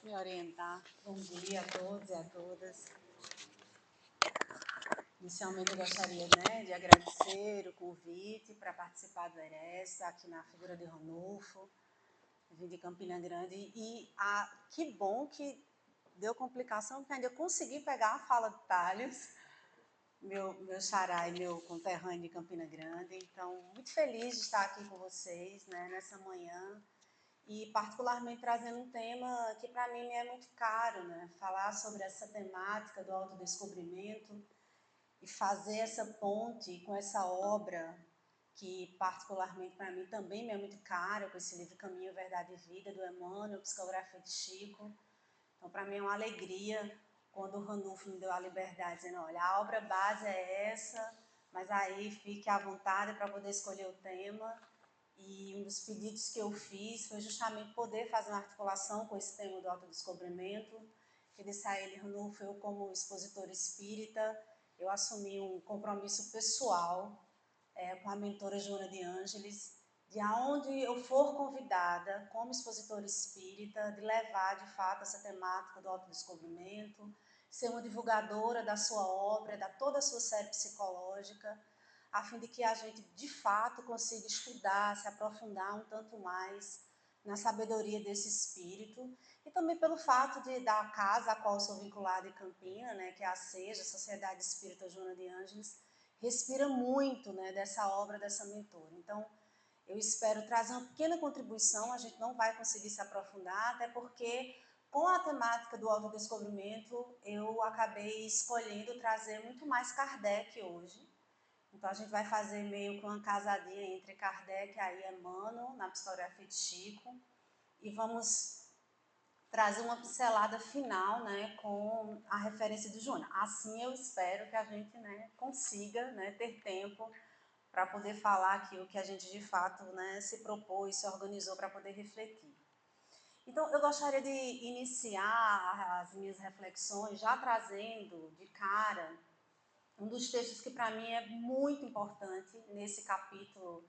me orientar. Bom dia a todos e a todas. Inicialmente eu gostaria, de agradecer o convite para participar do ERES, aqui na figura de Ranulfo. Eu vim de Campina Grande e que bom que deu complicação, porque ainda consegui pegar a fala de Thales, meu xará e meu conterrâneo de Campina Grande. Então, muito feliz de estar aqui com vocês, nessa manhã. E particularmente trazendo um tema que para mim é muito caro, falar sobre essa temática do autodescobrimento e fazer essa ponte com essa obra que particularmente para mim também me é muito cara, com esse livro Caminho, Verdade e Vida, do Emmanuel, Psicografia de Chico. Então para mim é uma alegria quando o Ranulfo me deu a liberdade, dizendo, olha, a obra base é essa, mas aí fique à vontade para poder escolher o tema. E um dos pedidos que eu fiz foi justamente poder fazer uma articulação com esse tema do autodescobrimento. Eu disse a ele, Ranulfo, eu como expositor espírita, eu assumi um compromisso pessoal com a mentora Joana de Ângeles, de aonde eu for convidada como expositora espírita, de levar de fato essa temática do autodescobrimento, ser uma divulgadora da sua obra, da toda a sua série psicológica, a fim de que a gente, de fato, consiga estudar, se aprofundar um tanto mais na sabedoria desse espírito, e também pelo fato da casa a qual eu sou vinculada em Campina, que é a SEJA, Sociedade Espírita Joana de Ângeles, respira muito dessa obra, dessa mentora. Então, eu espero trazer uma pequena contribuição, a gente não vai conseguir se aprofundar, até porque com a temática do autodescobrimento, eu acabei escolhendo trazer muito mais Kardec hoje. Então, a gente vai fazer meio que uma casadinha entre Kardec e Emmanuel, na psicografia de Chico, e vamos trazer uma pincelada final com a referência de Joana. Assim, eu espero que a gente consiga ter tempo para poder falar aqui o que a gente, de fato, se propôs, se organizou para poder refletir. Então, eu gostaria de iniciar as minhas reflexões já trazendo de cara um dos textos que para mim é muito importante nesse capítulo,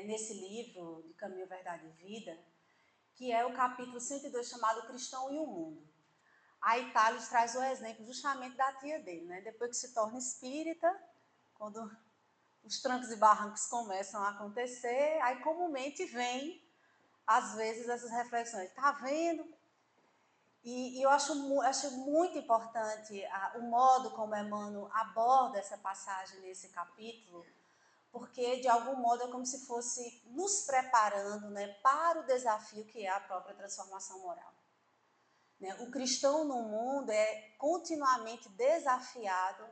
nesse livro de Caminho, Verdade e Vida, que é o capítulo 102, chamado Cristão e o Mundo. Aí Thales traz o exemplo justamente da tia dele, depois que se torna espírita, quando os trancos e barrancos começam a acontecer, aí comumente vem, às vezes, essas reflexões. Está vendo? E eu acho muito importante o modo como Emmanuel aborda essa passagem nesse capítulo, porque, de algum modo, é como se fosse nos preparando para o desafio que é a própria transformação moral. O cristão no mundo é continuamente desafiado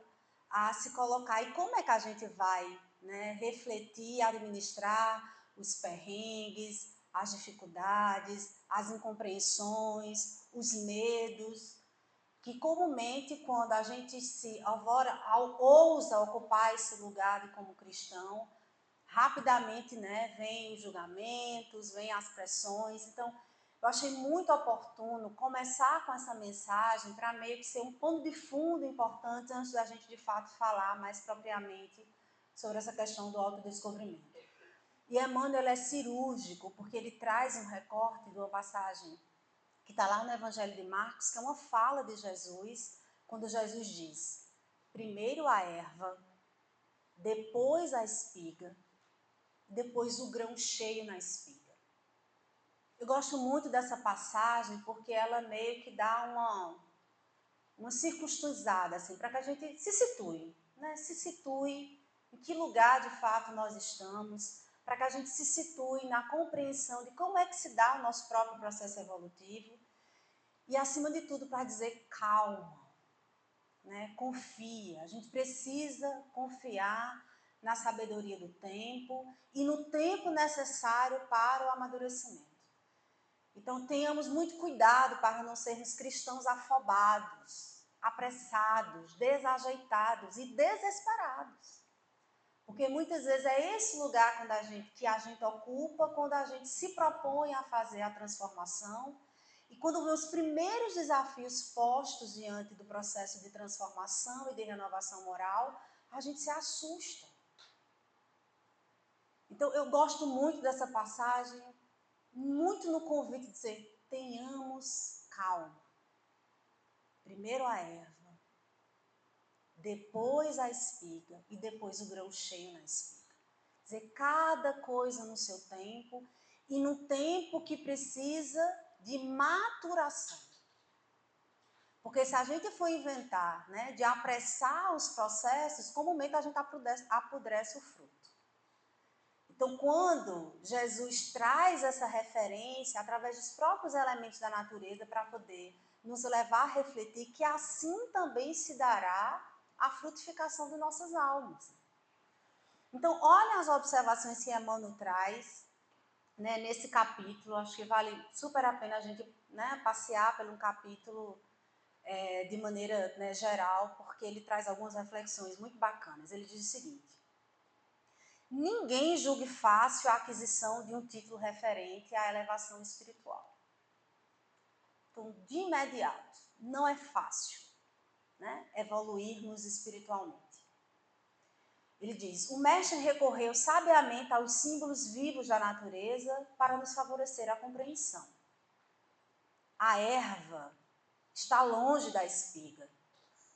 a se colocar. E como é que a gente vai refletir, administrar os perrengues, as dificuldades, as incompreensões, os medos, que comumente quando a gente ousa ocupar esse lugar de como cristão, rapidamente vem os julgamentos, vem as pressões. Então, eu achei muito oportuno começar com essa mensagem para meio que ser um pano de fundo importante antes da gente, de fato, falar mais propriamente sobre essa questão do autodescobrimento. E Emmanuel é cirúrgico, porque ele traz um recorte de uma passagem que está lá no Evangelho de Marcos, que é uma fala de Jesus, quando Jesus diz, primeiro a erva, depois a espiga, depois o grão cheio na espiga. Eu gosto muito dessa passagem porque ela meio que dá uma circunstância, assim, para que a gente se situe, se situe em que lugar de fato nós estamos, para que a gente se situe na compreensão de como é que se dá o nosso próprio processo evolutivo e, acima de tudo, para dizer calma, confia. A gente precisa confiar na sabedoria do tempo e no tempo necessário para o amadurecimento. Então, tenhamos muito cuidado para não sermos cristãos afobados, apressados, desajeitados e desesperados. Porque muitas vezes é esse lugar que a gente ocupa quando a gente se propõe a fazer a transformação e quando vê os primeiros desafios postos diante do processo de transformação e de renovação moral, a gente se assusta. Então, eu gosto muito dessa passagem, muito no convite de dizer, tenhamos calma. Primeiro a erva, depois a espiga e depois o grão cheio na espiga. Quer dizer, cada coisa no seu tempo e no tempo que precisa de maturação. Porque se a gente for inventar, né, de apressar os processos, comumente a gente apodrece o fruto. Então, quando Jesus traz essa referência, através dos próprios elementos da natureza, para poder nos levar a refletir que assim também se dará a frutificação de nossas almas. Então, olha as observações que Emmanuel traz, né, nesse capítulo. Acho que vale super a pena a gente, né, passear pelo capítulo de maneira, né, geral, porque ele traz algumas reflexões muito bacanas. Ele diz o seguinte: ninguém julgue fácil a aquisição de um título referente à elevação espiritual. Então, de imediato, não é fácil, né, evoluirmos espiritualmente. Ele diz: o mestre recorreu sabiamente aos símbolos vivos da natureza para nos favorecer a compreensão. A erva está longe da espiga,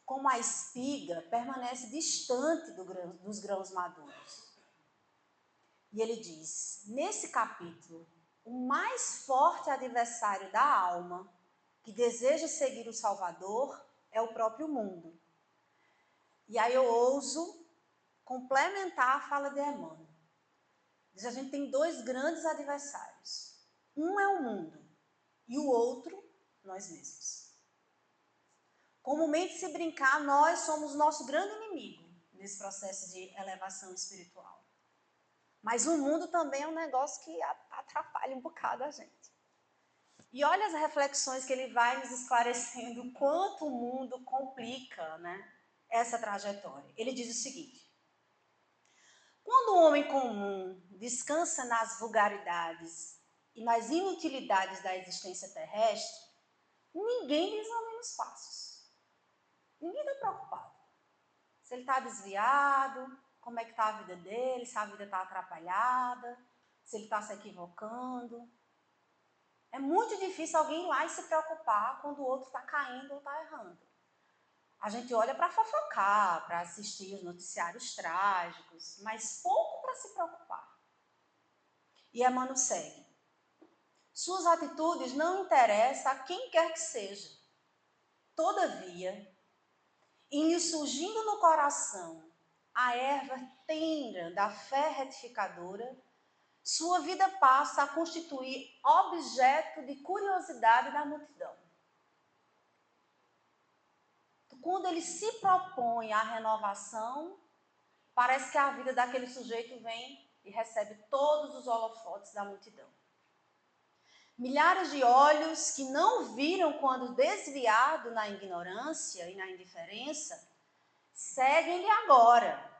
como a espiga permanece distante dos grãos maduros. E ele diz, nesse capítulo, o mais forte adversário da alma, que deseja seguir o Salvador, é o próprio mundo. E aí eu ouso complementar a fala de Emmanuel. Diz, a gente tem dois grandes adversários. Um é o mundo e o outro, nós mesmos. Comumente, se brincar, nós somos o nosso grande inimigo nesse processo de elevação espiritual. Mas o mundo também é um negócio que atrapalha um bocado a gente. E olha as reflexões que ele vai nos esclarecendo, o quanto o mundo complica, né, essa trajetória. Ele diz o seguinte: quando o homem comum descansa nas vulgaridades e nas inutilidades da existência terrestre, ninguém examina os passos. Ninguém está preocupado. Se ele está desviado, como é que está a vida dele, se a vida está atrapalhada, se ele está se equivocando. É muito difícil alguém ir lá e se preocupar quando o outro está caindo ou está errando. A gente olha para fofocar, para assistir os noticiários trágicos, mas pouco para se preocupar. E Emmanuel segue. Suas atitudes não interessam a quem quer que seja. Todavia, em lhe surgindo no coração a erva tenra da fé retificadora, sua vida passa a constituir objeto de curiosidade da multidão. Quando ele se propõe à renovação, parece que a vida daquele sujeito vem e recebe todos os holofotes da multidão. Milhares de olhos que não viram quando desviado na ignorância e na indiferença, seguem-lhe agora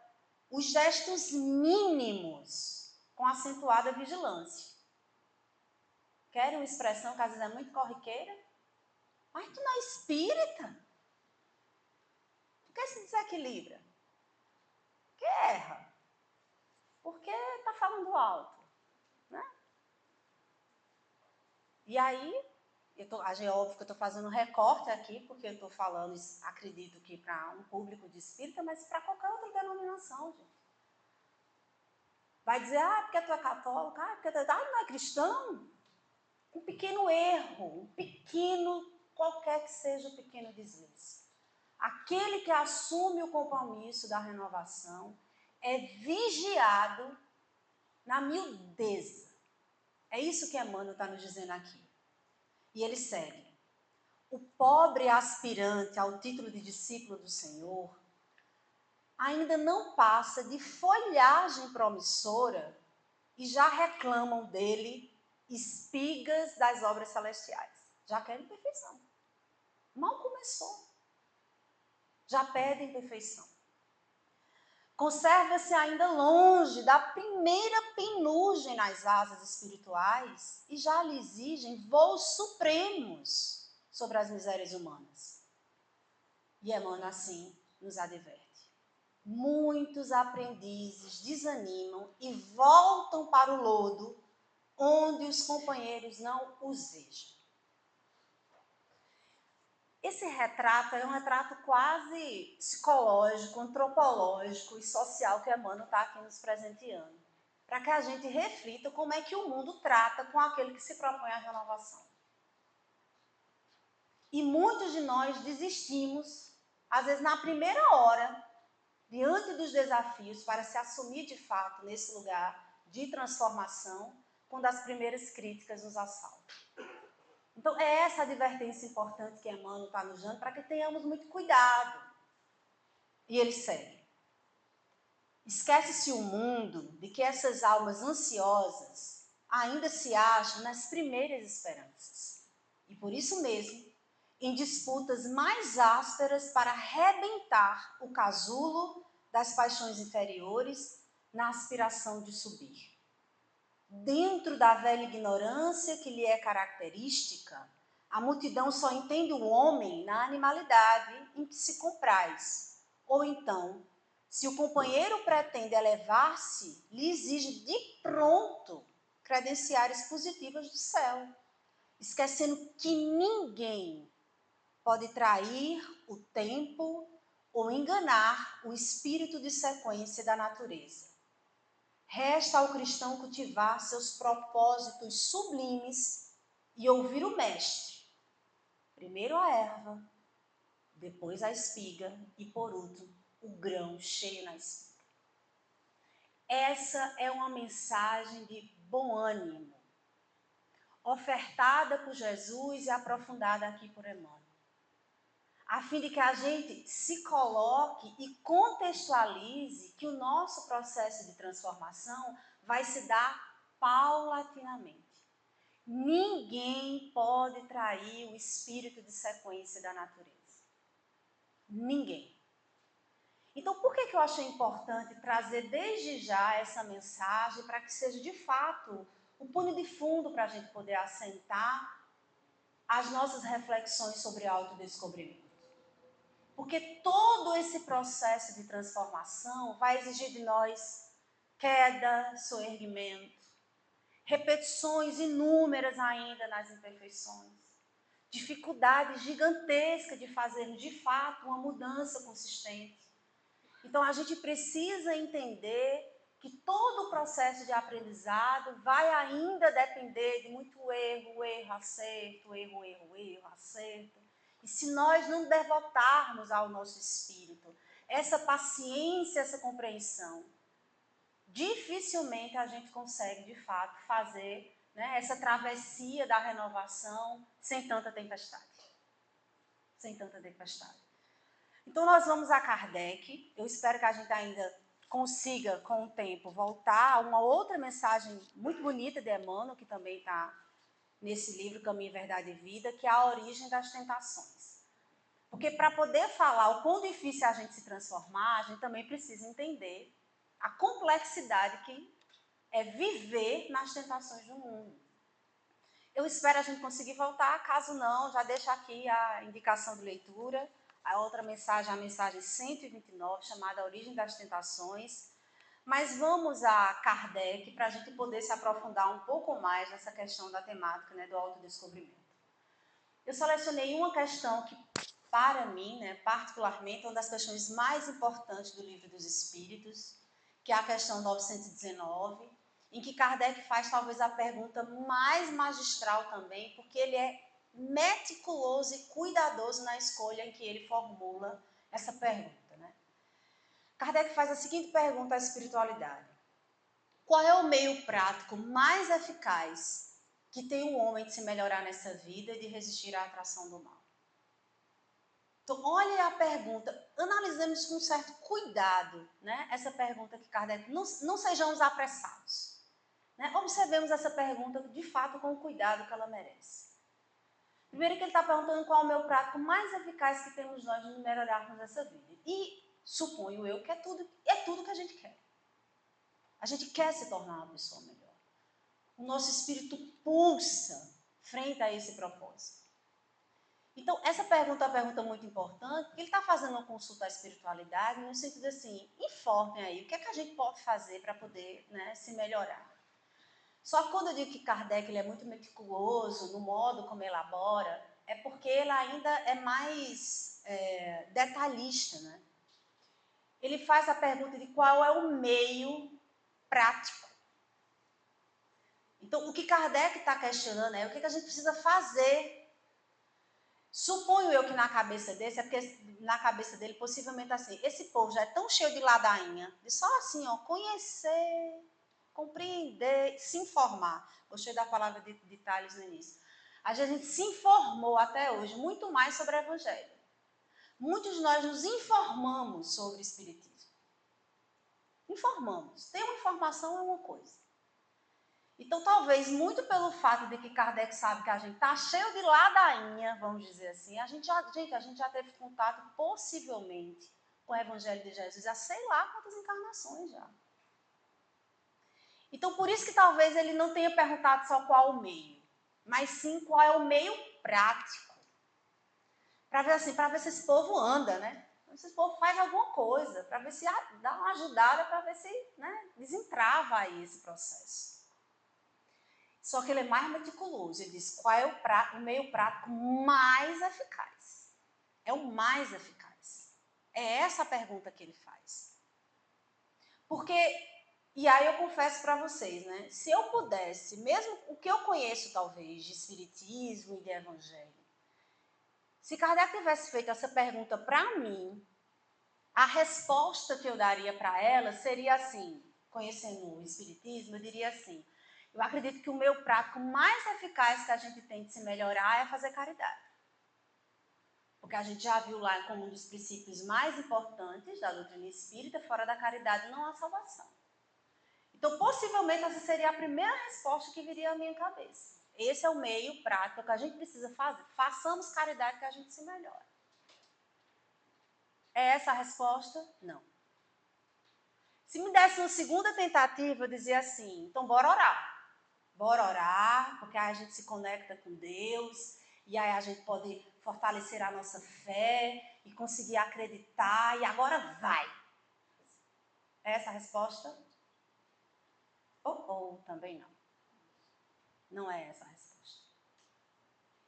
os gestos mínimos com acentuada vigilância. Querem uma expressão que às vezes é muito corriqueira? Mas tu não é espírita? Por que se desequilibra? Por que erra? Porque está falando alto, né? E aí, é óbvio que eu estou fazendo um recorte aqui, porque eu estou falando, acredito que para um público de espírita, mas para qualquer outra denominação, gente. Vai dizer, porque tu é católico, porque tu não é cristão. Um pequeno erro, um pequeno, qualquer que seja o pequeno deslize. Aquele que assume o compromisso da renovação é vigiado na miudeza. É isso que Emmanuel está nos dizendo aqui. E ele segue. O pobre aspirante ao título de discípulo do Senhor ainda não passa de folhagem promissora e já reclamam dele espigas das obras celestiais. Já querem perfeição. Mal começou. Já pedem perfeição. Conserva-se ainda longe da primeira penugem nas asas espirituais e já lhe exigem voos supremos sobre as misérias humanas. E Emmanuel assim nos adverte. Muitos aprendizes desanimam e voltam para o lodo onde os companheiros não os vejam. Esse retrato é um retrato quase psicológico, antropológico e social que Emmanuel está aqui nos presenteando, para que a gente reflita como é que o mundo trata com aquele que se propõe à renovação. E muitos de nós desistimos, às vezes na primeira hora, diante dos desafios para se assumir de fato nesse lugar de transformação, quando as primeiras críticas nos assaltam. Então, é essa advertência importante que Emmanuel está nos dando para que tenhamos muito cuidado. E ele segue. Esquece-se o mundo de que essas almas ansiosas ainda se acham nas primeiras esperanças. E por isso mesmo, em disputas mais ásperas para arrebentar o casulo das paixões inferiores na aspiração de subir. Dentro da velha ignorância que lhe é característica, a multidão só entende o homem na animalidade em que se compraz. Ou então, se o companheiro pretende elevar-se, lhe exige de pronto credenciais positivas do céu, esquecendo que ninguém pode trair o tempo ou enganar o espírito de sequência da natureza. Resta ao cristão cultivar seus propósitos sublimes e ouvir o mestre. Primeiro a erva, depois a espiga e, por último, o grão cheio na espiga. Essa é uma mensagem de bom ânimo, ofertada por Jesus e aprofundada aqui por Emmanuel, a fim de que a gente se coloque e contextualize que o nosso processo de transformação vai se dar paulatinamente. Ninguém pode trair o espírito de sequência da natureza. Ninguém. Então, por que eu achei importante trazer desde já essa mensagem para que seja de fato o pano de fundo para a gente poder assentar as nossas reflexões sobre autodescobrimento? Porque todo esse processo de transformação vai exigir de nós queda, soerguimento, repetições inúmeras ainda nas imperfeições, dificuldade gigantesca de fazermos de fato uma mudança consistente. Então a gente precisa entender que todo o processo de aprendizado vai ainda depender de muito erro, acerto, erro, acerto. E se nós não devotarmos ao nosso espírito essa paciência, essa compreensão, dificilmente a gente consegue, de fato, fazer, né, essa travessia da renovação sem tanta tempestade. Sem tanta tempestade. Então, nós vamos a Kardec. Eu espero que a gente ainda consiga, com o tempo, voltar a uma outra mensagem muito bonita de Emmanuel, que também está nesse livro Caminho, Verdade e Vida, que é a origem das tentações. Porque para poder falar o quão difícil é a gente se transformar, a gente também precisa entender a complexidade que é viver nas tentações do mundo. Eu espero a gente conseguir voltar, caso não, já deixo aqui a indicação de leitura, a outra mensagem, a mensagem 129, chamada A Origem das Tentações. Mas vamos a Kardec para a gente poder se aprofundar um pouco mais nessa questão da temática, né, do autodescobrimento. Eu selecionei uma questão que, para mim, né, particularmente, é uma das questões mais importantes do Livro dos Espíritos, que é a questão 919, em que Kardec faz talvez a pergunta mais magistral também, porque ele é meticuloso e cuidadoso na escolha em que ele formula essa pergunta, né? Kardec faz a seguinte pergunta à espiritualidade: qual é o meio prático mais eficaz que tem o homem de se melhorar nessa vida e de resistir à atração do mal? Então, olha a pergunta, analisemos com um certo cuidado, né, essa pergunta que Kardec, não sejamos apressados. Né? Observemos essa pergunta, de fato, com o cuidado que ela merece. Primeiro que ele está perguntando qual é o meio prático mais eficaz que temos nós de melhorarmos essa vida. E suponho eu que é tudo que a gente quer. A gente quer se tornar uma pessoa melhor. O nosso espírito pulsa frente a esse propósito. Então, essa pergunta é uma pergunta muito importante, porque ele está fazendo uma consulta à espiritualidade, no sentido assim, informem aí, o que é que a gente pode fazer para poder, né, se melhorar. Só que quando eu digo que Kardec ele é muito meticuloso no modo como elabora, é porque ele ainda é mais detalhista, né? Ele faz a pergunta de qual é o meio prático. Então, o que Kardec está questionando é o que a gente precisa fazer. Suponho eu que na cabeça dele, é porque na cabeça dele, possivelmente assim, esse povo já é tão cheio de ladainha, de só assim, ó, conhecer, compreender, se informar. Gostei da palavra de Tales no início. A gente se informou até hoje muito mais sobre o Evangelho. Muitos de nós nos informamos sobre o Espiritismo. Informamos. Ter uma informação é uma coisa. Então, talvez, muito pelo fato de que Kardec sabe que a gente está cheio de ladainha, vamos dizer assim, a gente já teve contato, possivelmente, com o Evangelho de Jesus há sei lá quantas encarnações já. Então, por isso que talvez ele não tenha perguntado só qual o meio, mas sim qual é o meio prático. Para ver assim, para ver se esse povo anda, né? Se esse povo faz alguma coisa, para ver se dá uma ajudada, para ver se, né, desentrava aí esse processo. Só que ele é mais meticuloso. Ele diz qual é o meio prático mais eficaz. É o mais eficaz. É essa a pergunta que ele faz. Porque, e aí eu confesso para vocês, né? Se eu pudesse, mesmo o que eu conheço talvez de Espiritismo e de Evangelho, se Kardec tivesse feito essa pergunta para mim, a resposta que eu daria para ela seria assim, conhecendo o Espiritismo, eu diria assim: eu acredito que o meio prático mais eficaz que a gente tem de se melhorar é fazer caridade. Porque a gente já viu lá como um dos princípios mais importantes da doutrina espírita, fora da caridade não há salvação. Então, possivelmente, essa seria a primeira resposta que viria à minha cabeça. Esse é o meio prático que a gente precisa fazer. Façamos caridade que a gente se melhora. É essa a resposta? Não. Se me desse uma segunda tentativa, eu dizia assim: então, bora orar. Bora orar, porque aí a gente se conecta com Deus, e aí a gente pode fortalecer a nossa fé e conseguir acreditar, e agora vai. Essa a resposta? Também não. Não é essa a resposta.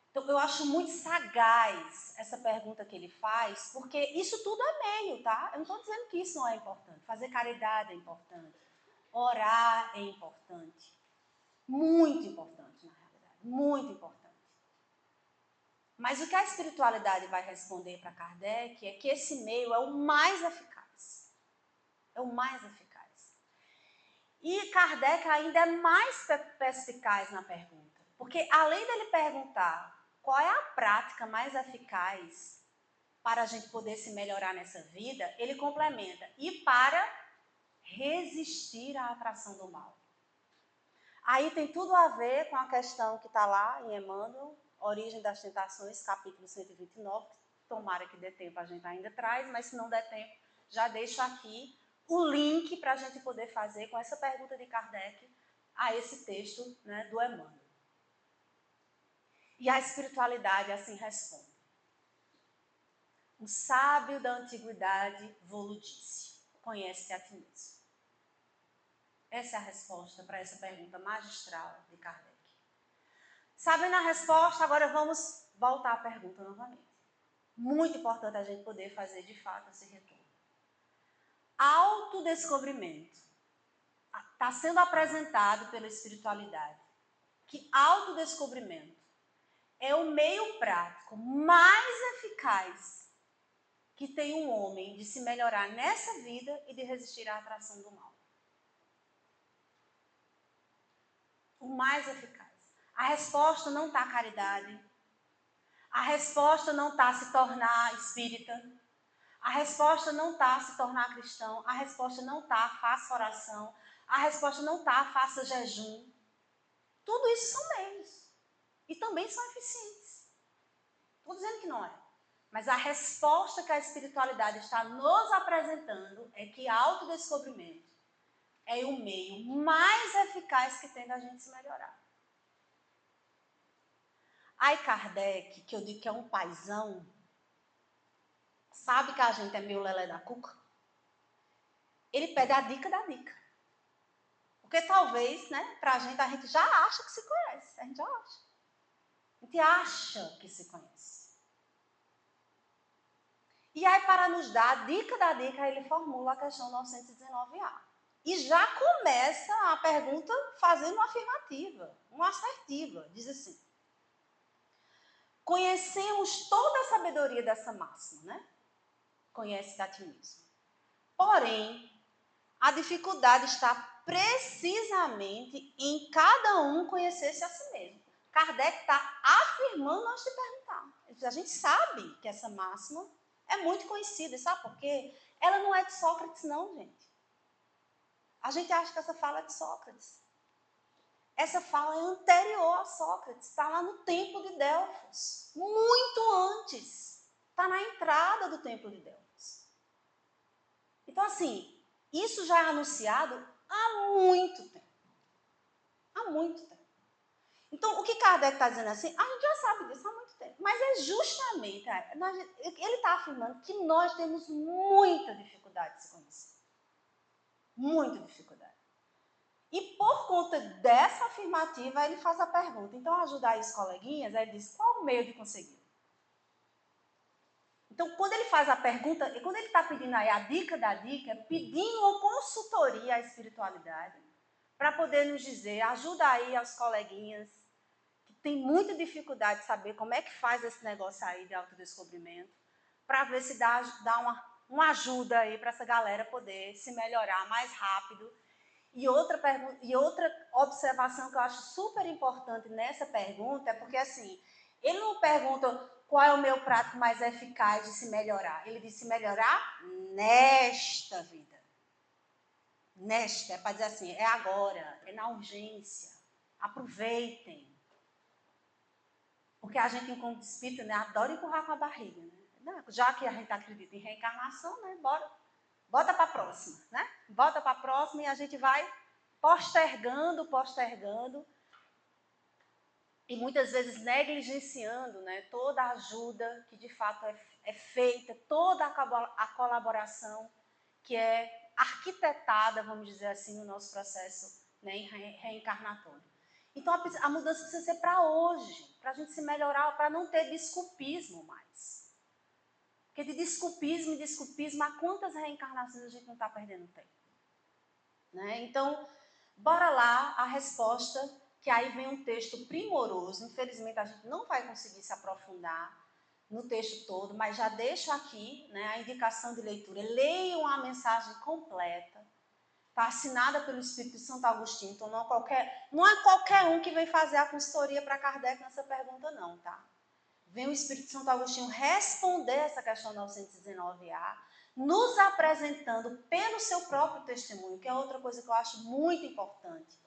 Então, eu acho muito sagaz essa pergunta que ele faz, porque isso tudo é meio, tá? Eu não estou dizendo que isso não é importante. Fazer caridade é importante. Orar é importante. Muito importante, na realidade. Muito importante. Mas o que a espiritualidade vai responder para Kardec é que esse meio é o mais eficaz. É o mais eficaz. E Kardec ainda é mais perspicaz na pergunta. Porque além dele perguntar qual é a prática mais eficaz para a gente poder se melhorar nessa vida, ele complementa: e para resistir à atração do mal. Aí tem tudo a ver com a questão que está lá em Emmanuel, Origem das Tentações, capítulo 129, tomara que dê tempo, a gente ainda traz, mas se não der tempo, já deixo aqui o link para a gente poder fazer com essa pergunta de Kardec a esse texto, né, do Emmanuel. E a espiritualidade assim responde: o sábio da antiguidade vou-lo disse, conhece-te a ti mesmo. Essa é a resposta para essa pergunta magistral de Kardec. Sabendo a resposta, agora vamos voltar à pergunta novamente. Muito importante a gente poder fazer de fato esse retorno. Autodescobrimento. Está sendo apresentado pela espiritualidade que autodescobrimento é o meio prático mais eficaz que tem um homem de se melhorar nessa vida e de resistir à atração do mal. O mais eficaz. A resposta não está caridade. A resposta não está se tornar espírita. A resposta não está se tornar cristão. A resposta não está faça oração. A resposta não está faça jejum. Tudo isso são meios. E também são eficientes. Estou dizendo que não é. Mas a resposta que a espiritualidade está nos apresentando é que autodescobrimento é o meio mais eficaz que tem da gente se melhorar. Aí Kardec, que eu digo que é um paizão, sabe que a gente é meio lelé da cuca? Ele pede a dica da dica. Porque talvez, né, pra a gente já acha que se conhece. A gente já acha. A gente acha que se conhece. E aí, para nos dar a dica da dica, ele formula a questão 919A. E já começa a pergunta fazendo uma afirmativa, uma assertiva. Diz assim: conhecemos toda a sabedoria dessa máxima, né? Conhece-te a ti mesmo. Porém, a dificuldade está precisamente em cada um conhecer-se a si mesmo. Kardec está afirmando antes de perguntar. A gente sabe que essa máxima é muito conhecida, sabe por quê? Ela não é de Sócrates, não, gente. A gente acha que essa fala é de Sócrates. Essa fala é anterior a Sócrates, está lá no Templo de Delfos, muito antes. Está na entrada do Templo de Delfos. Então, assim, isso já é anunciado há muito tempo. Há muito tempo. Então, o que Kardec está dizendo assim, a gente já sabe disso há muito tempo. Mas é justamente, ele está afirmando que nós temos muita dificuldade de se conhecer. Muita dificuldade. E por conta dessa afirmativa, ele faz a pergunta. Então, ajuda aí os coleguinhas, aí ele diz, qual o meio de conseguir? Então, quando ele faz a pergunta, quando ele está pedindo aí a dica da dica, pedindo uma consultoria à espiritualidade, para poder nos dizer, ajuda aí aos coleguinhas, que tem muita dificuldade de saber como é que faz esse negócio aí de autodescobrimento, para ver se dá uma ajuda aí para essa galera poder se melhorar mais rápido. E outra observação que eu acho super importante nessa pergunta é porque, assim, ele não pergunta qual é o meu prato mais eficaz de se melhorar. Ele diz se melhorar nesta vida. Nesta, é para dizer assim, é agora, é na urgência. Aproveitem. Porque a gente, enquanto espírita, né, adora empurrar com a barriga. Né? Já que a gente acredita em reencarnação, né, bota para a próxima. Né? Bota para a próxima e a gente vai postergando, e muitas vezes negligenciando, né, toda a ajuda que de fato é feita, toda a colaboração que é arquitetada, vamos dizer assim, no nosso processo, né, reencarnatório. Então a mudança precisa ser para hoje, para a gente se melhorar, para não ter desculpismo mais. Porque de desculpismo em desculpismo, há quantas reencarnações a gente não está perdendo tempo? Né? Então, bora lá a resposta, que aí vem um texto primoroso. Infelizmente, a gente não vai conseguir se aprofundar no texto todo, mas já deixo aqui, né, a indicação de leitura. Leiam a mensagem completa. Está assinada pelo Espírito Santo Agostinho, então não é qualquer um que vem fazer a consultoria para Kardec nessa pergunta, não, tá? Vem o Espírito Santo Agostinho responder essa questão 919A, nos apresentando pelo seu próprio testemunho, que é outra coisa que eu acho muito importante.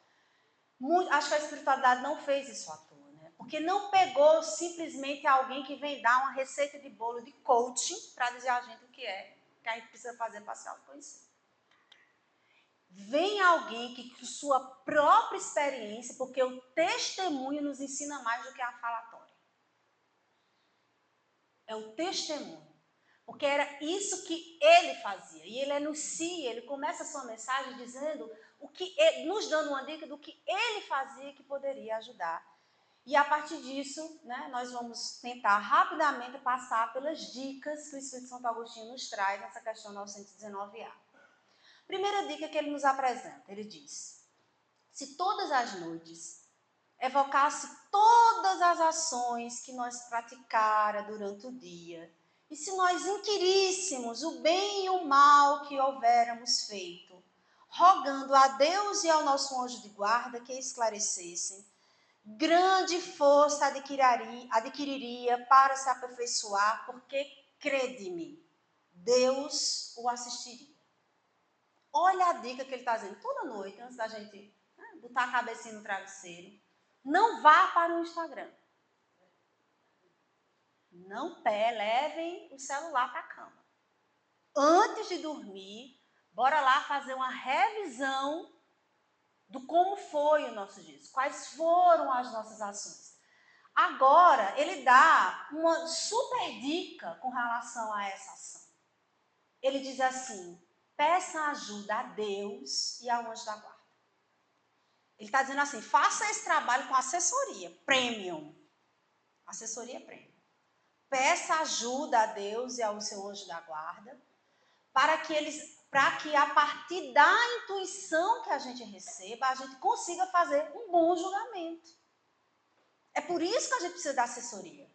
Acho que a espiritualidade não fez isso à toa, né? Porque não pegou simplesmente alguém que vem dar uma receita de bolo de coaching para dizer a gente o que a gente precisa fazer para se autoconhecer. Vem alguém que, com sua própria experiência, porque o testemunho nos ensina mais do que a falatória. É o testemunho. Porque era isso que ele fazia. E ele enuncia, ele começa a sua mensagem dizendo nos dando uma dica do que ele fazia que poderia ajudar. E a partir disso, né, nós vamos tentar rapidamente passar pelas dicas que o Espírito Santo Agostinho nos traz nessa questão 919A. Primeira dica que ele nos apresenta, ele diz: se todas as noites evocasse todas as ações que nós praticara durante o dia, e se nós inquiríssemos o bem e o mal que houvéramos feito, rogando a Deus e ao nosso anjo de guarda que esclarecessem, grande força adquiriria para se aperfeiçoar, porque, crede-me, Deus o assistiria. Olha a dica que ele está dizendo toda noite, antes da gente botar a cabecinha no travesseiro. Não vá para o Instagram. Não levem o celular para a cama. Antes de dormir, bora lá fazer uma revisão do como foi o nosso dia, quais foram as nossas ações. Agora, ele dá uma super dica com relação a essa ação. Ele diz assim: peça ajuda a Deus e ao anjo da guarda. Ele está dizendo assim: faça esse trabalho com assessoria premium. Assessoria premium. peça ajuda a Deus e ao seu anjo da guarda, para que a partir da intuição que a gente receba, a gente consiga fazer um bom julgamento. É por isso que a gente precisa da assessoria.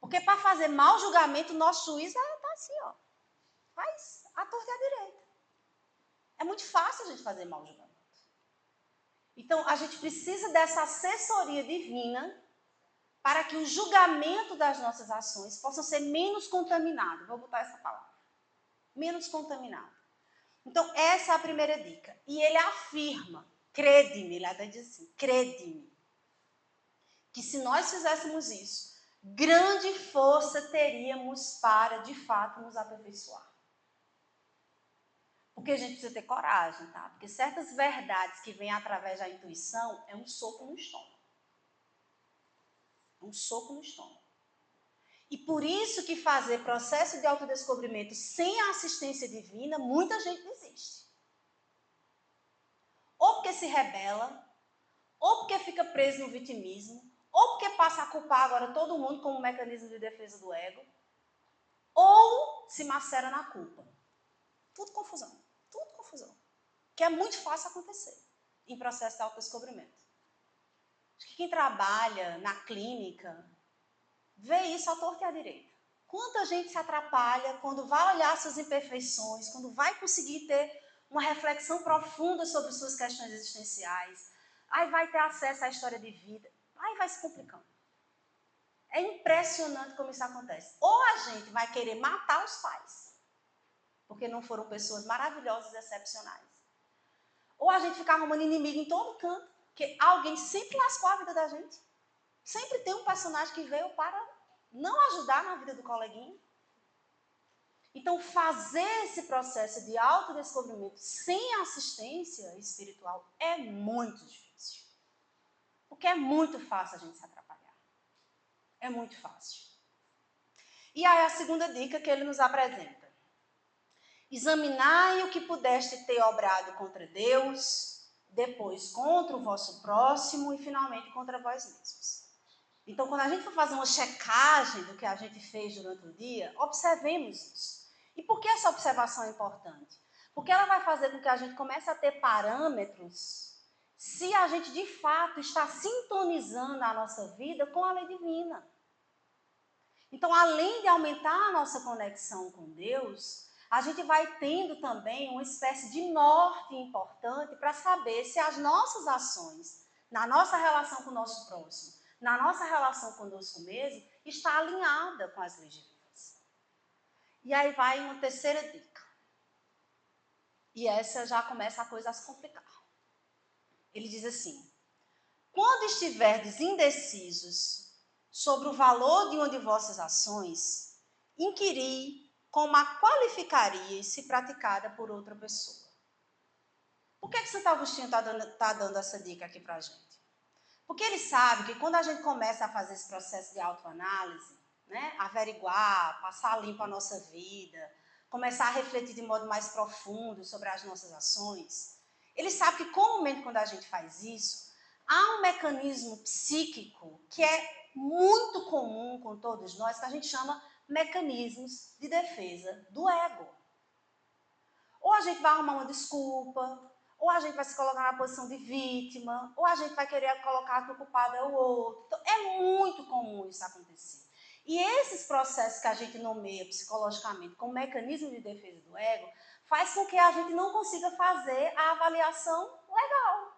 Porque para fazer mau julgamento, o nosso juiz está assim, ó. Faz a torta e a direita. É muito fácil a gente fazer mau julgamento. Então, a gente precisa dessa assessoria divina para que o julgamento das nossas ações possa ser menos contaminado. Vou botar essa palavra. Menos contaminado. Então, essa é a primeira dica. E ele afirma, crede-me, ele até diz assim, crede-me, que se nós fizéssemos isso, grande força teríamos para, de fato, nos aperfeiçoar. Porque a gente precisa ter coragem, tá? Porque certas verdades que vêm através da intuição é um soco no estômago. É um soco no estômago. E por isso que fazer processo de autodescobrimento sem a assistência divina, muita gente desiste. Ou porque se rebela, ou porque fica preso no vitimismo, ou porque passa a culpar agora todo mundo como um mecanismo de defesa do ego, ou se macera na culpa. Tudo confusão. Tudo confusão. Que é muito fácil acontecer em processo de autodescobrimento. Acho que quem trabalha na clínica vê isso à torta e à direita. Quanta gente se atrapalha quando vai olhar suas imperfeições, quando vai conseguir ter uma reflexão profunda sobre suas questões existenciais, aí vai ter acesso à história de vida, aí vai se complicando. É impressionante como isso acontece. Ou a gente vai querer matar os pais, porque não foram pessoas maravilhosas e excepcionais. Ou a gente fica arrumando inimigo em todo canto, porque alguém sempre lascou a vida da gente. Sempre tem um personagem que veio para não ajudar na vida do coleguinha. Então, fazer esse processo de autodescobrimento sem assistência espiritual é muito difícil. Porque é muito fácil a gente se atrapalhar. É muito fácil. E aí a segunda dica que ele nos apresenta. Examinai o que pudeste ter obrado contra Deus, depois contra o vosso próximo e finalmente contra vós mesmos. Então, quando a gente for fazer uma checagem do que a gente fez durante o dia, observemos isso. E por que essa observação é importante? Porque ela vai fazer com que a gente comece a ter parâmetros se a gente, de fato, está sintonizando a nossa vida com a lei divina. Então, além de aumentar a nossa conexão com Deus, a gente vai tendo também uma espécie de norte importante para saber se as nossas ações, na nossa relação com o nosso próximo, na nossa relação conosco mesmo, está alinhada com as leis divinas. E aí vai uma terceira dica. E essa já começa a coisa a se complicar. Ele diz assim, quando estiverdes indecisos sobre o valor de uma de vossas ações, inquiri como a qualificarias se praticada por outra pessoa. Por que Santo Agostinho está dando essa dica aqui para a gente? Porque ele sabe que quando a gente começa a fazer esse processo de autoanálise, né, averiguar, passar limpo a nossa vida, começar a refletir de modo mais profundo sobre as nossas ações, ele sabe que comumente quando a gente faz isso, há um mecanismo psíquico que é muito comum com todos nós, que a gente chama mecanismos de defesa do ego. Ou a gente vai arrumar uma desculpa, ou a gente vai se colocar na posição de vítima, ou a gente vai querer colocar que o culpado é o outro. Então, é muito comum isso acontecer. E esses processos que a gente nomeia psicologicamente como mecanismo de defesa do ego, faz com que a gente não consiga fazer a avaliação legal.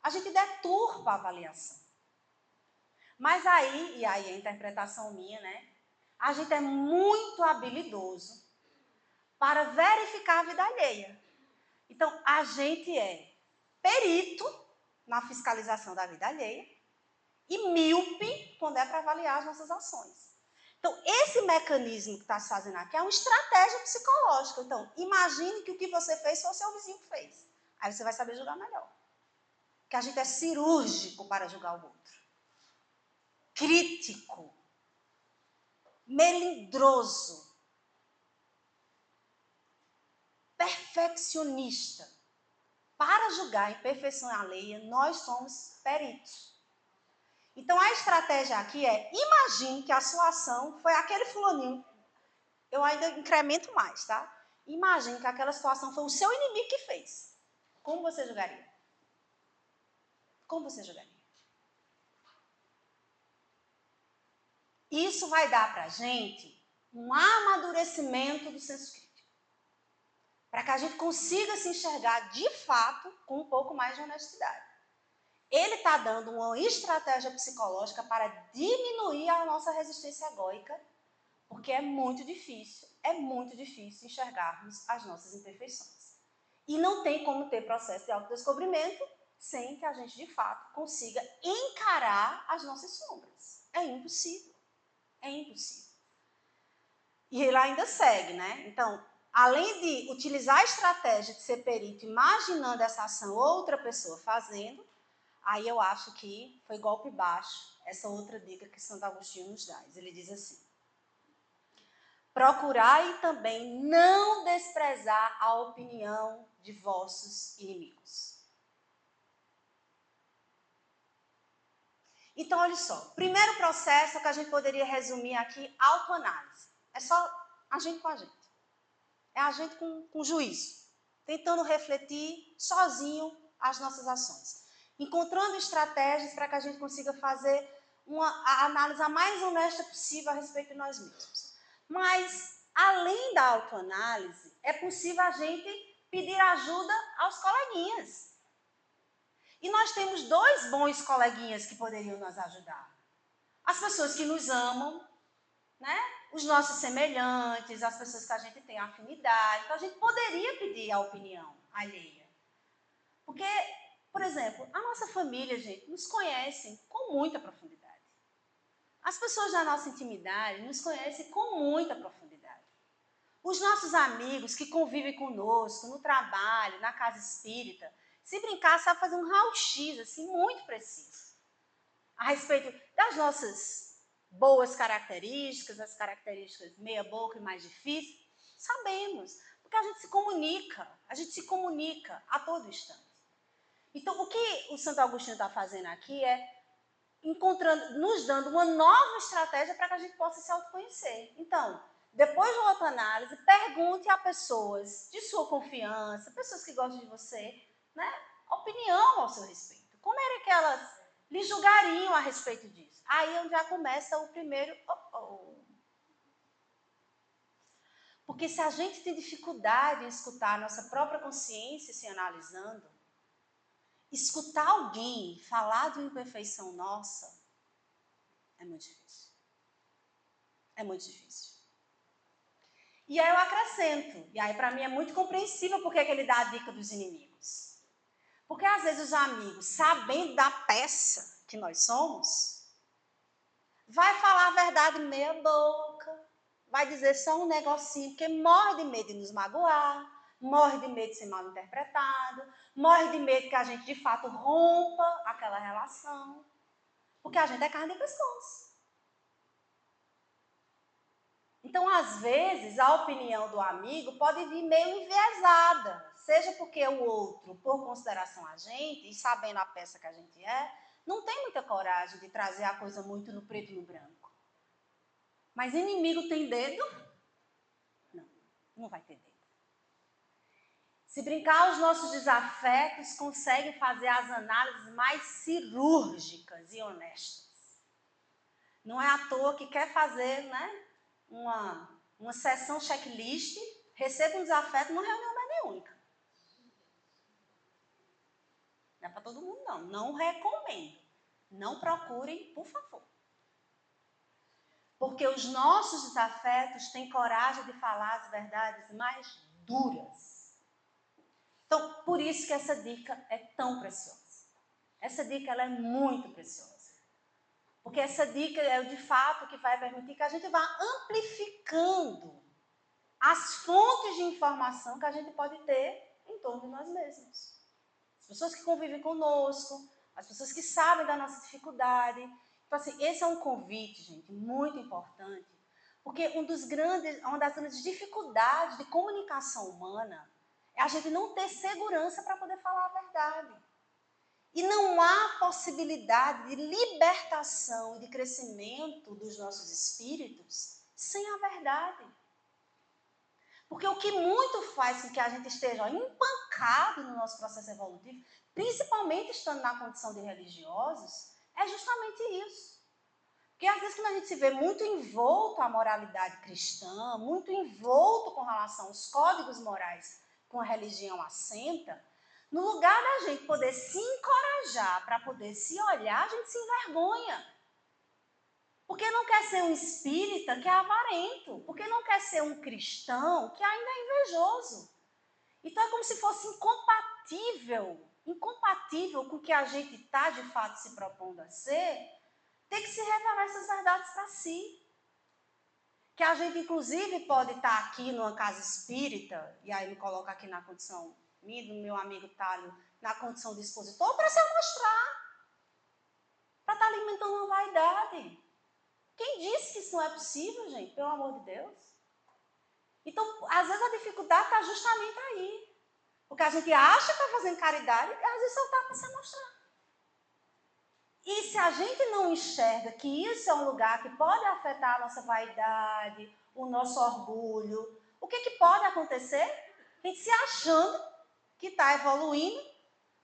A gente deturpa a avaliação. Mas aí, e aí a interpretação minha, né? A gente é muito habilidoso para verificar a vida alheia. Então, a gente é perito na fiscalização da vida alheia e míope quando é para avaliar as nossas ações. Então, esse mecanismo que está se fazendo aqui é uma estratégia psicológica. Então, imagine que o que você fez foi o seu vizinho que fez. Aí você vai saber julgar melhor. Porque a gente é cirúrgico para julgar o outro. Crítico. Melindroso. Perfeccionista. Para julgar a imperfeição alheia, nós somos peritos. Então, a estratégia aqui é, imagine que a sua ação foi aquele fulaninho. Eu ainda incremento mais, tá? Imagine que aquela situação foi o seu inimigo que fez. Como você julgaria? Como você julgaria? Isso vai dar para a gente um amadurecimento do senso crítico. Para que a gente consiga se enxergar de fato com um pouco mais de honestidade. Ele está dando uma estratégia psicológica para diminuir a nossa resistência egóica, porque é muito difícil enxergarmos as nossas imperfeições. E não tem como ter processo de autodescobrimento sem que a gente, de fato, consiga encarar as nossas sombras. É impossível. É impossível. E ele ainda segue, né? Então, além de utilizar a estratégia de ser perito, imaginando essa ação outra pessoa fazendo, aí eu acho que foi golpe baixo essa outra dica que Santo Agostinho nos dá. Ele diz assim: procurai também não desprezar a opinião de vossos inimigos. Então, olha só, primeiro processo que a gente poderia resumir aqui, autoanálise. É só a gente com a gente. É a gente com juízo, tentando refletir sozinho as nossas ações. Encontrando estratégias para que a gente consiga fazer a análise a mais honesta possível a respeito de nós mesmos. Mas, além da autoanálise, é possível a gente pedir ajuda aos coleguinhas. E nós temos dois bons coleguinhas que poderiam nos ajudar. As pessoas que nos amam, né? Os nossos semelhantes, as pessoas que a gente tem afinidade. Então, a gente poderia pedir a opinião alheia. Porque, por exemplo, a nossa família, gente, nos conhece com muita profundidade. As pessoas da nossa intimidade nos conhecem com muita profundidade. Os nossos amigos que convivem conosco no trabalho, na casa espírita, se brincar, sabe fazer um raio-x assim, muito preciso a respeito das nossas boas características, as características meia boca e mais difíceis. Sabemos, porque a gente se comunica a todo instante. Então, o que o Santo Agostinho está fazendo aqui é nos dando uma nova estratégia para que a gente possa se autoconhecer. Então, depois de uma autoanálise, pergunte a pessoas de sua confiança, pessoas que gostam de você, né, opinião ao seu respeito. Como era que elas lhe julgariam a respeito disso? Aí é onde já começa o primeiro... Porque se a gente tem dificuldade em escutar a nossa própria consciência se analisando, escutar alguém falar de uma imperfeição nossa é muito difícil. É muito difícil. E aí eu acrescento, e aí para mim é muito compreensível porque é que ele dá a dica dos inimigos. Porque às vezes os amigos, sabendo da peça que nós somos, vai falar a verdade meia boca, vai dizer só um negocinho, porque morre de medo de nos magoar, morre de medo de ser mal interpretado, morre de medo que a gente de fato rompa aquela relação, porque a gente é carne e pescoço. Então, às vezes, a opinião do amigo pode vir meio enviesada, seja porque o outro, por consideração a gente, e sabendo a peça que a gente é, não tem muita coragem de trazer a coisa muito no preto e no branco. Mas inimigo tem dedo? Não, não vai ter dedo. Se brincar, os nossos desafetos conseguem fazer as análises mais cirúrgicas e honestas. Não é à toa que quer fazer, né, uma sessão checklist, receba um desafeto numa reunião mediúnica. Não é para todo mundo, não. Não recomendo. Não procurem, por favor. Porque os nossos desafetos têm coragem de falar as verdades mais duras. Então, por isso que essa dica é tão preciosa. Essa dica ela é muito preciosa. Porque essa dica é de fato que vai permitir que a gente vá amplificando as fontes de informação que a gente pode ter em torno de nós mesmos. As pessoas que convivem conosco, as pessoas que sabem da nossa dificuldade. Então, assim, esse é um convite, gente, muito importante, porque uma das grandes dificuldades de comunicação humana é a gente não ter segurança para poder falar a verdade. E não há possibilidade de libertação e de crescimento dos nossos espíritos sem a verdade. Porque o que muito faz com que a gente esteja empancado no nosso processo evolutivo, principalmente estando na condição de religiosos, é justamente isso. Porque às vezes quando a gente se vê muito envolto à moralidade cristã, muito envolto com relação aos códigos morais que uma religião assenta, no lugar da gente poder se encorajar para poder se olhar, a gente se envergonha. Porque não quer ser um espírita que é avarento, porque não quer ser um cristão que ainda é invejoso. Então é como se fosse incompatível com o que a gente está de fato se propondo a ser, ter que se revelar essas verdades para si. Que a gente, inclusive, pode estar aqui numa casa espírita, e aí me coloca aqui na condição minha, do meu amigo Tálio, na condição de expositor, para se amostrar, para estar alimentando uma vaidade. Quem disse que isso não é possível, gente? Pelo amor de Deus. Então, às vezes a dificuldade está justamente aí. Porque a gente acha que está fazendo caridade, e às vezes só está para se amostrar. E se a gente não enxerga que isso é um lugar que pode afetar a nossa vaidade, o nosso orgulho, o que pode acontecer? A gente se achando que está evoluindo,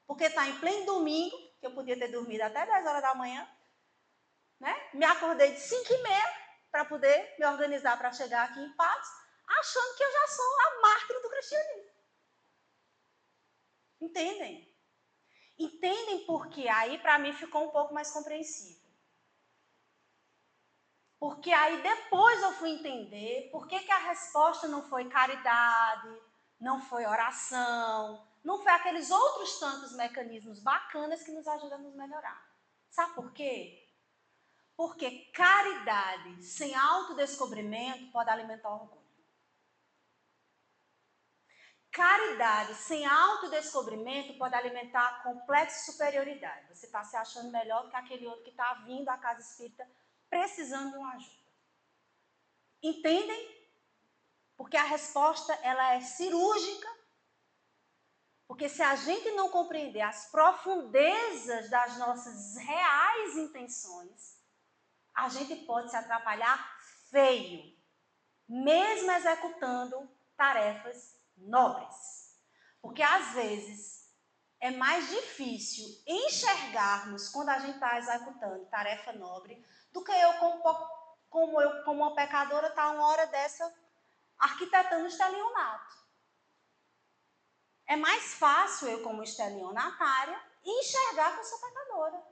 porque está em pleno domingo, que eu podia ter dormido até 10 horas da manhã, né? Me acordei de 5h30 para poder me organizar para chegar aqui em paz, achando que eu já sou a mártir do cristianismo. Entendem? Entendem porque aí para mim ficou um pouco mais compreensível. Porque aí depois eu fui entender por que a resposta não foi caridade, não foi oração, não foi aqueles outros tantos mecanismos bacanas que nos ajudam a nos melhorar. Sabe por quê? Porque caridade sem autodescobrimento pode alimentar o orgulho. Caridade sem autodescobrimento pode alimentar completa superioridade. Você está se achando melhor do que aquele outro que está vindo à casa espírita precisando de uma ajuda. Entendem? Porque a resposta ela é cirúrgica. Porque se a gente não compreender as profundezas das nossas reais intenções, a gente pode se atrapalhar feio, mesmo executando tarefas nobres. Porque às vezes é mais difícil enxergarmos quando a gente está executando tarefa nobre do que eu, como uma pecadora, está uma hora dessa arquitetando estelionato. É mais fácil eu, como estelionatária, enxergar que eu sou pecadora.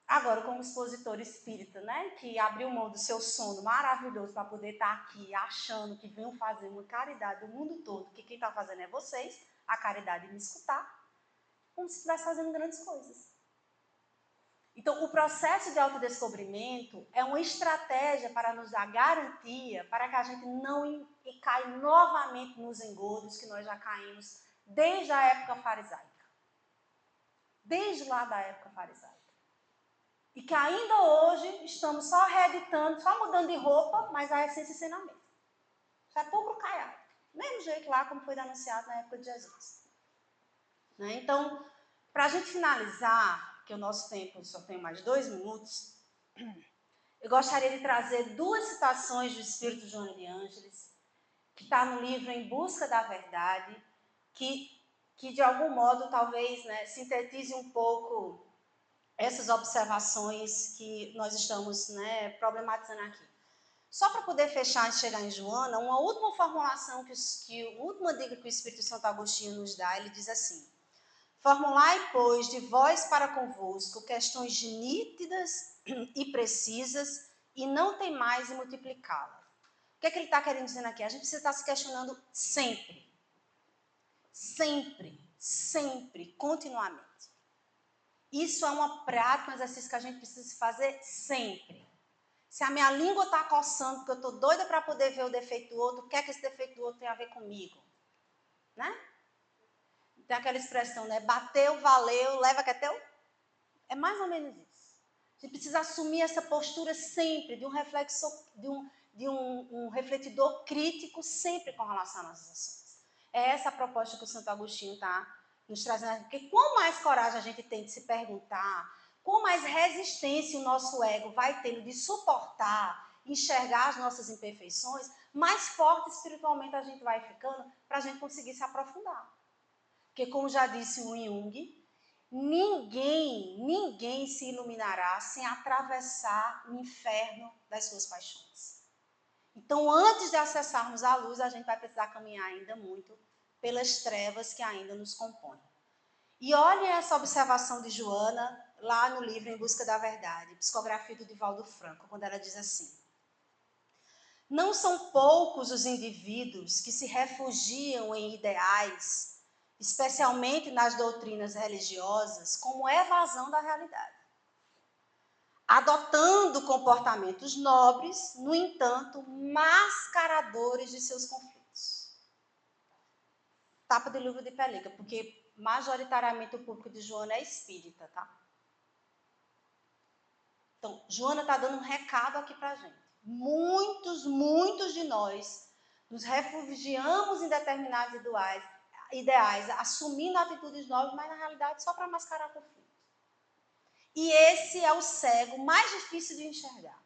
Agora, como expositor espírita, né, que abriu mão do seu sono maravilhoso para poder estar aqui achando que venham fazer uma caridade do mundo todo, que quem está fazendo é vocês, a caridade de me escutar, como se estivesse fazendo grandes coisas. Então, o processo de autodescobrimento é uma estratégia para nos dar garantia para que a gente não caia novamente nos engodos que nós já caímos desde a época farisaica. Desde lá da época farisaica. E que ainda hoje estamos só reeditando, só mudando de roupa, mas a essência sendo a mesma. Sepulcro caiado. Mesmo jeito lá como foi anunciado na época de Jesus. Né? Então, para a gente finalizar, que o nosso tempo só tem mais 2 minutos, eu gostaria de trazer 2 citações do Espírito Joana de Ângeles, que está no livro Em Busca da Verdade, que de algum modo talvez, né, sintetize um pouco essas observações que nós estamos, né, problematizando aqui. Só para poder fechar e chegar em Joana, uma última formulação, última dica que o Espírito Santo Agostinho nos dá, ele diz assim: formulai, pois, de vós para convosco questões nítidas e precisas, e não temais em multiplicá-la. O que é que ele está querendo dizer aqui? A gente precisa estar se questionando sempre. Sempre, sempre, continuamente. Isso é uma prática, um exercício que a gente precisa fazer sempre. Se a minha língua está coçando, porque eu estou doida para poder ver o defeito do outro, o que é que esse defeito do outro tem a ver comigo? Né? Tem aquela expressão, né? Bateu, valeu, leva que é teu. É mais ou menos isso. A gente precisa assumir essa postura sempre, de um reflexor, de um refletidor crítico sempre com relação às nossas ações. É essa a proposta que o Santo Agostinho está nos trazendo, porque quanto mais coragem a gente tem de se perguntar, quanto mais resistência o nosso ego vai tendo de suportar, enxergar as nossas imperfeições, mais forte espiritualmente a gente vai ficando para a gente conseguir se aprofundar. Porque, como já disse o Jung, ninguém se iluminará sem atravessar o inferno das suas paixões. Então, antes de acessarmos a luz, a gente vai precisar caminhar ainda muito pelas trevas que ainda nos compõem. E olhem essa observação de Joana, lá no livro Em Busca da Verdade, psicografia do Divaldo Franco, quando ela diz assim: não são poucos os indivíduos que se refugiam em ideais, especialmente nas doutrinas religiosas, como evasão da realidade, adotando comportamentos nobres, no entanto, mascaradores de seus conflitos. Tapa de luva de pelica, porque majoritariamente o público de Joana é espírita, tá? Então, Joana está dando um recado aqui para a gente. Muitos de nós nos refugiamos em determinados ideais, assumindo atitudes novas, mas na realidade só para mascarar conflito. E esse é o cego mais difícil de enxergar.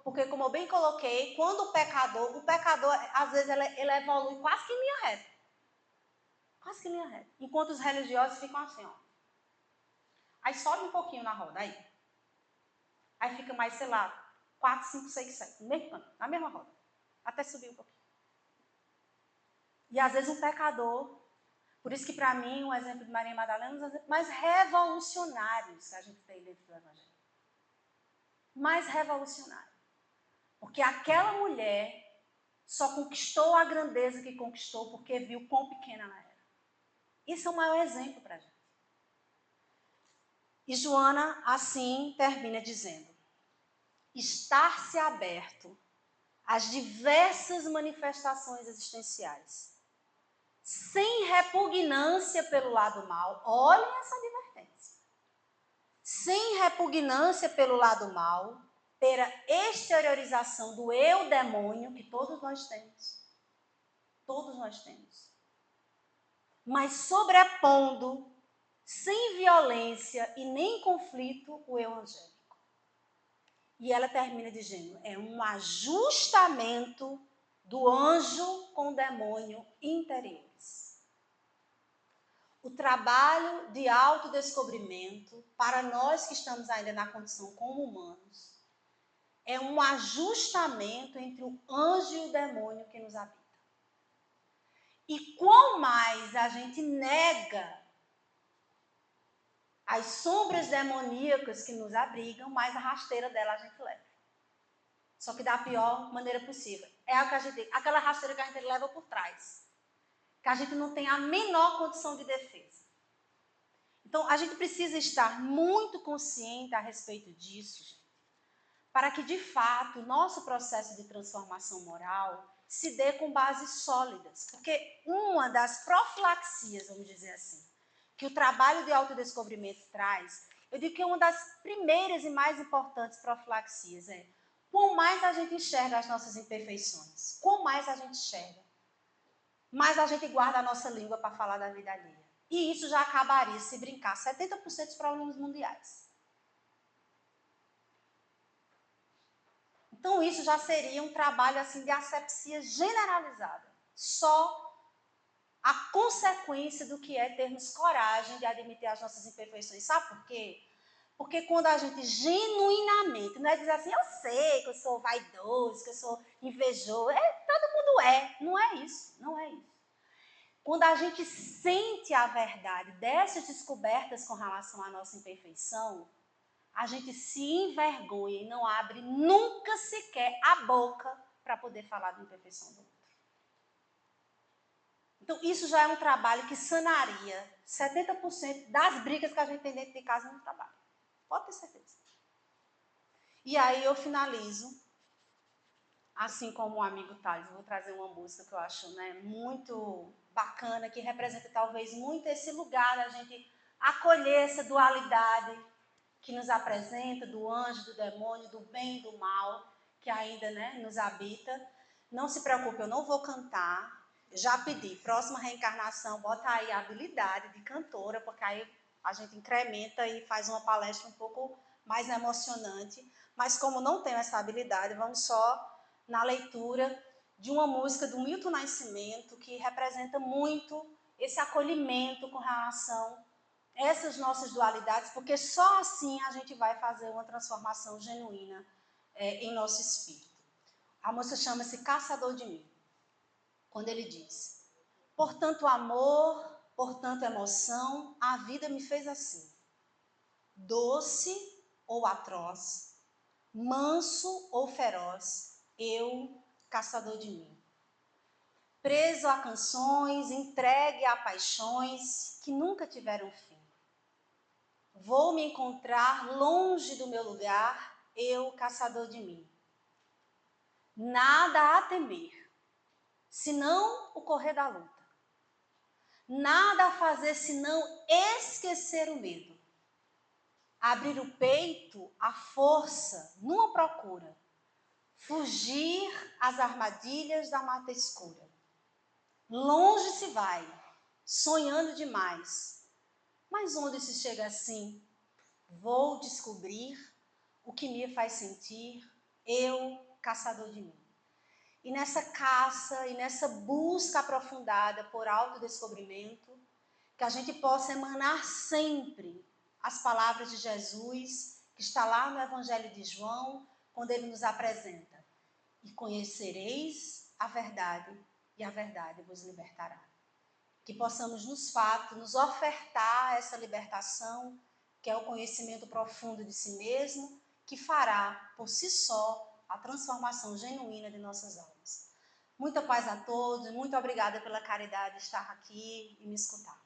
Porque, como eu bem coloquei, quando o pecador, às vezes, ele evolui quase que em linha reta. Quase que em linha reta. Enquanto os religiosos ficam assim, ó. Aí sobe um pouquinho na roda, aí fica mais, sei lá, 4, 5, 6, 7, no mesmo canto, na mesma roda. Até subir um pouquinho. E às vezes um pecador, por isso que para mim o exemplo de Maria Madalena é um dos exemplos mais revolucionários que a gente tem dentro do Evangelho. Mais revolucionário. Porque aquela mulher só conquistou a grandeza que conquistou porque viu quão pequena ela era. Isso é o maior exemplo para a gente. E Joana, assim, termina dizendo: estar-se aberto às diversas manifestações existenciais, sem repugnância pelo lado mal. Olhem essa advertência. Sem repugnância pelo lado mal, pela exteriorização do eu demônio, que todos nós temos. Todos nós temos. Mas sobrepondo, sem violência e nem conflito, o eu angélico. E ela termina dizendo: é um ajustamento do anjo com o demônio interiores. O trabalho de autodescobrimento, para nós que estamos ainda na condição como humanos, é um ajustamento entre o anjo e o demônio que nos habita. E quanto mais a gente nega as sombras demoníacas que nos abrigam, mais a rasteira dela a gente leva. Só que da pior maneira possível. É aquela rasteira que a gente leva por trás. Que a gente não tem a menor condição de defesa. Então, a gente precisa estar muito consciente a respeito disso, gente, para que, de fato, o nosso processo de transformação moral se dê com bases sólidas. Porque uma das profilaxias, vamos dizer assim, que o trabalho de autodescobrimento traz, eu digo que uma das primeiras e mais importantes profilaxias é: quanto mais a gente enxerga as nossas imperfeições, quanto mais a gente enxerga, mais a gente guarda a nossa língua para falar da vida alheia. E isso já acabaria, se brincar, 70% dos problemas mundiais. Então, isso já seria um trabalho assim, de asepsia generalizada. Só a consequência do que é termos coragem de admitir as nossas imperfeições. Sabe por quê? Porque quando a gente genuinamente, não é dizer assim, eu sei que eu sou vaidoso, que eu sou invejoso, todo mundo é. Não é isso, não é isso. Quando a gente sente a verdade dessas descobertas com relação à nossa imperfeição, a gente se envergonha e não abre nunca sequer a boca para poder falar da imperfeição do outro. Então, isso já é um trabalho que sanaria 70% das brigas que a gente tem dentro de casa no trabalho. Pode ter certeza. E aí eu finalizo, assim como o amigo Thales, vou trazer uma música que eu acho, né, muito bacana, que representa talvez muito esse lugar da gente acolher essa dualidade que nos apresenta, do anjo, do demônio, do bem e do mal, que ainda, né, nos habita. Não se preocupe, eu não vou cantar, Já pedi, próxima reencarnação, bota aí a habilidade de cantora, porque aí a gente incrementa e faz uma palestra um pouco mais emocionante. Mas como não tenho essa habilidade, vamos só na leitura de uma música do Milton Nascimento, que representa muito esse acolhimento com relação a essas nossas dualidades, porque só assim a gente vai fazer uma transformação genuína em nosso espírito. A música chama-se Caçador de Mim. Quando ele diz: por tanto amor, por tanta emoção, a vida me fez assim. Doce ou atroz, manso ou feroz, eu, caçador de mim. Preso a canções, entregue a paixões que nunca tiveram fim. Vou me encontrar longe do meu lugar, eu, caçador de mim. Nada a temer, senão o correr da luta. Nada a fazer senão esquecer o medo. Abrir o peito à força, numa procura. Fugir às armadilhas da mata escura. Longe se vai, sonhando demais. Mas onde se chega assim? Vou descobrir o que me faz sentir, eu, caçador de mim. E nessa caça e nessa busca aprofundada por autodescobrimento, que a gente possa emanar sempre as palavras de Jesus, que está lá no Evangelho de João, quando ele nos apresenta: e conhecereis a verdade, e a verdade vos libertará. Que possamos, nos fatos, nos ofertar essa libertação, que é o conhecimento profundo de si mesmo, que fará, por si só, a transformação genuína de nossas almas. Muita paz a todos, muito obrigada pela caridade de estar aqui e me escutar.